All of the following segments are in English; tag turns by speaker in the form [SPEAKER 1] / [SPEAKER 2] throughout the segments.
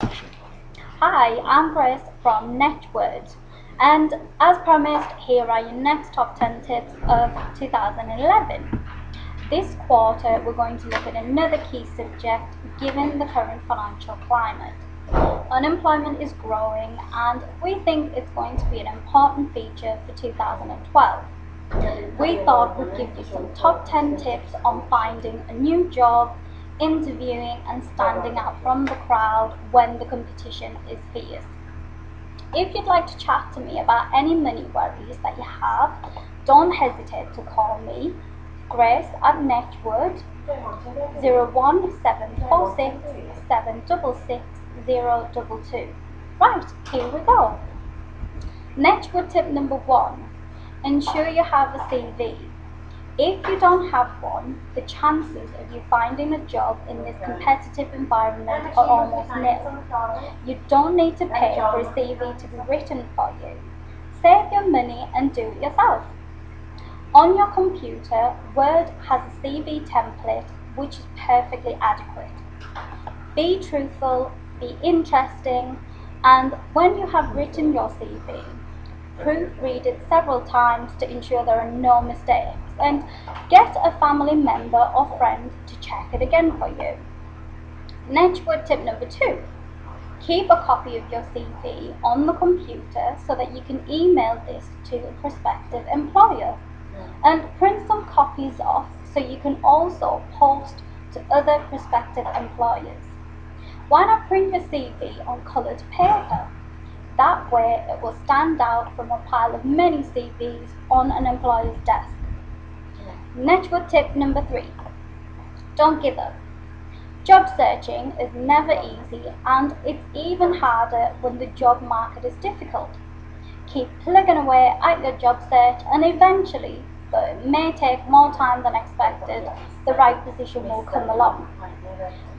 [SPEAKER 1] Hi, I'm Chris from Netchwood, and as promised, here are your next top 10 tips of 2011. This quarter, we're going to look at another key subject given the current financial climate. Unemployment is growing, and we think it's going to be an important feature for 2012. We thought we'd give you some top 10 tips on finding a new job, interviewing, and standing out from the crowd when the competition is fierce. If you'd like to chat to me about any money worries that you have, don't hesitate to call me, Grace at Netchwood 01746 Right, here we go. Netchwood tip number 1. Ensure you have a CV. If you don't have one, the chances of you finding a job in this competitive environment are almost nil. You don't need to pay for a CV to be written for you. Save your money and do it yourself. On your computer, Word has a CV template which is perfectly adequate. Be truthful, be interesting, and when you have written your CV, proofread it several times to ensure there are no mistakes, and get a family member or friend to check it again for you. Netchwood tip number 2. Keep a copy of your CV on the computer so that you can email this to a prospective employer, and print some copies off so you can also post to other prospective employers. Why not print your CV on coloured paper? That way it will stand out from a pile of many CVs on an employer's desk. Netchwood tip number 3. Don't give up. Job searching is never easy, and it's even harder when the job market is difficult. Keep plugging away at your job search, and eventually, though it may take more time than expected, the right position will come along.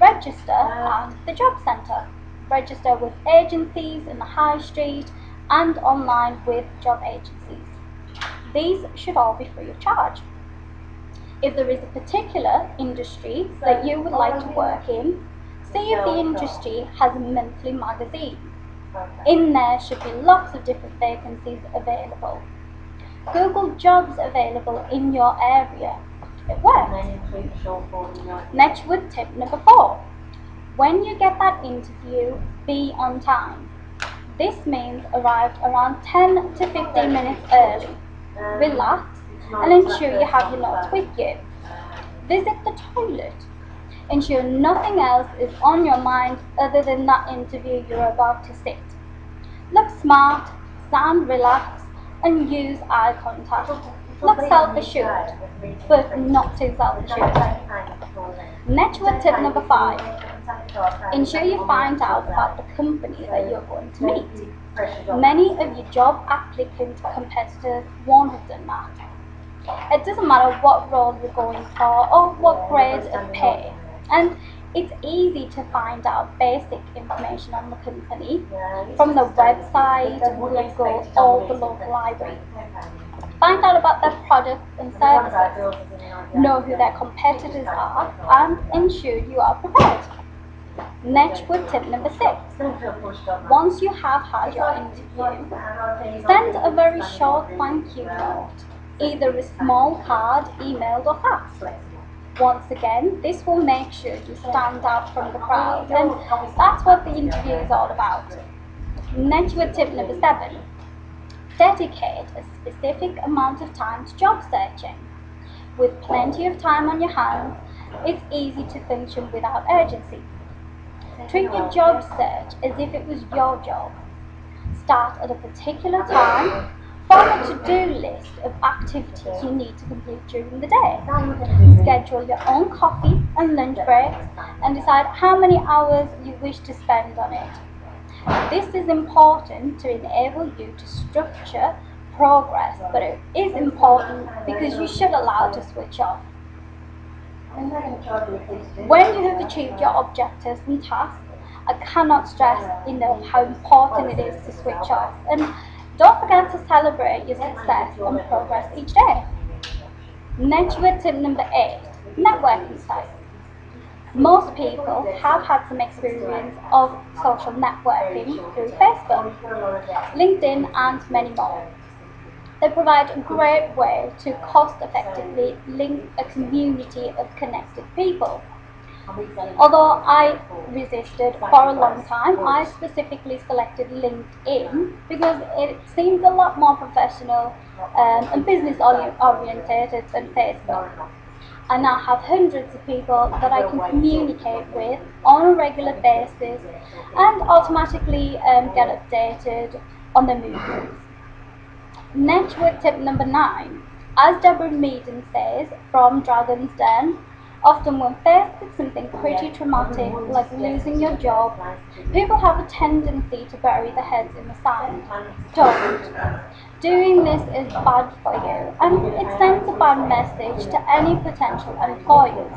[SPEAKER 1] Register at the job centre. Register with agencies in the high street and online with job agencies. These should all be free of charge. If there is a particular industry that you would like to work in, see if the industry has a monthly magazine. In there should be lots of different vacancies available. Google jobs available in your area. It works. Netchwood tip number 4. When you get that interview, be on time. This means arrive around 10 to 15 minutes early. Relax and ensure you have your notes with you. Visit the toilet. Ensure nothing else is on your mind other than that interview you're about to sit. Look smart, sound relaxed, and use eye contact. Look self-assured, but not too self-assured. Netchwood tip number 5. Ensure you find out about the company that you're going to meet. Many of your job applicant competitors won't have done that. It doesn't matter what role you're going for or what grade of pay, and it's easy to find out basic information on the company from the website, Google, or the local library. Find out about their products and services, know who their competitors are, and ensure you are prepared. Netchwood tip number 6. Once you have had your interview, send a very short thank you note, either a small card, emailed, or fax. Once again, this will make sure you stand out from the crowd, and that's what the interview is all about. Netchwood tip number 7. Dedicate a specific amount of time to job searching. With plenty of time on your hands, it's easy to function without urgency. Treat your job search as if it was your job. Start at a particular time. Form a to-do list of activities you need to complete during the day. Schedule your own coffee and lunch breaks and decide how many hours you wish to spend on it. This is important to enable you to structure progress, but it is important because you should allow it to switch off. When you have achieved your objectives and tasks, I cannot stress enough how important it is to switch off, and don't forget to celebrate your success and progress each day. Netchwood tip number 8. Networking sites. Most people have had some experience of social networking through Facebook, LinkedIn, and many more. They provide a great way to cost-effectively link a community of connected people. Although I resisted for a long time, I specifically selected LinkedIn because it seems a lot more professional and business oriented than Facebook. I now have hundreds of people that I can communicate with on a regular basis and automatically get updated on the movements. Netchwood tip number 9. As Deborah Meaden says from Dragon's Den, often when faced with something pretty traumatic like losing your job, people have a tendency to bury their heads in the sand. Don't. Doing this is bad for you and it sends a bad message to any potential employers.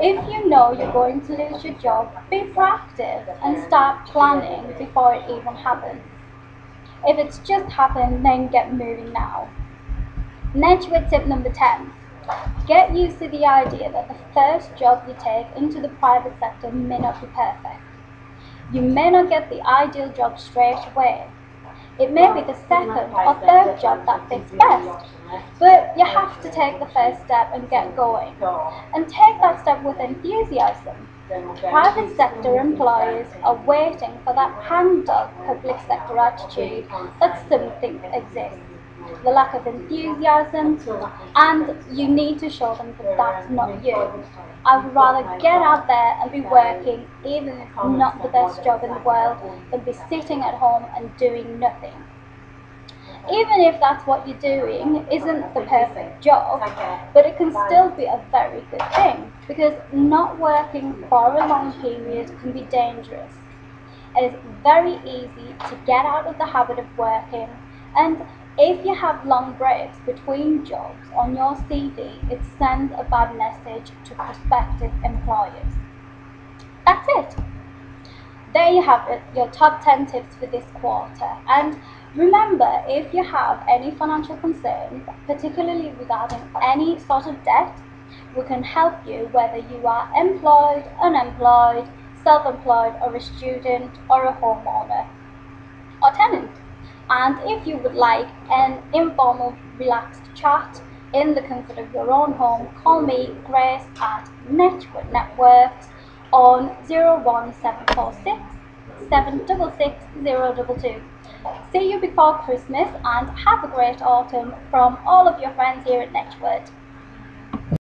[SPEAKER 1] If you know you're going to lose your job, be proactive and start planning before it even happens. If it's just happened, then get moving now. Netchwood tip number 10. Get used to the idea that the first job you take into the private sector may not be perfect. You may not get the ideal job straight away. It may be the second or third job that fits best, but you have to take the first step and get going. And take that step with enthusiasm. Private sector employers are waiting for that hang-dog public sector attitude that something exists. The lack of enthusiasm, and you need to show them that that's not you. I would rather get out there and be working, even if it's not the best job in the world, than be sitting at home and doing nothing. Even if that's what you're doing isn't the perfect job, but it can still be a very good thing, because not working for a long period can be dangerous. It is very easy to get out of the habit of working, and if you have long breaks between jobs on your CV, it sends a bad message to prospective employers. That's it. There you have it, your top 10 tips for this quarter. And remember, if you have any financial concerns, particularly regarding any sort of debt, we can help you whether you are employed, unemployed, self-employed, or a student, or a homeowner, or tenant. And if you would like an informal, relaxed chat in the comfort of your own home, call me, Grace, at Netchwood Networks on 01746 766 022. See you before Christmas and have a great autumn from all of your friends here at Netchwood.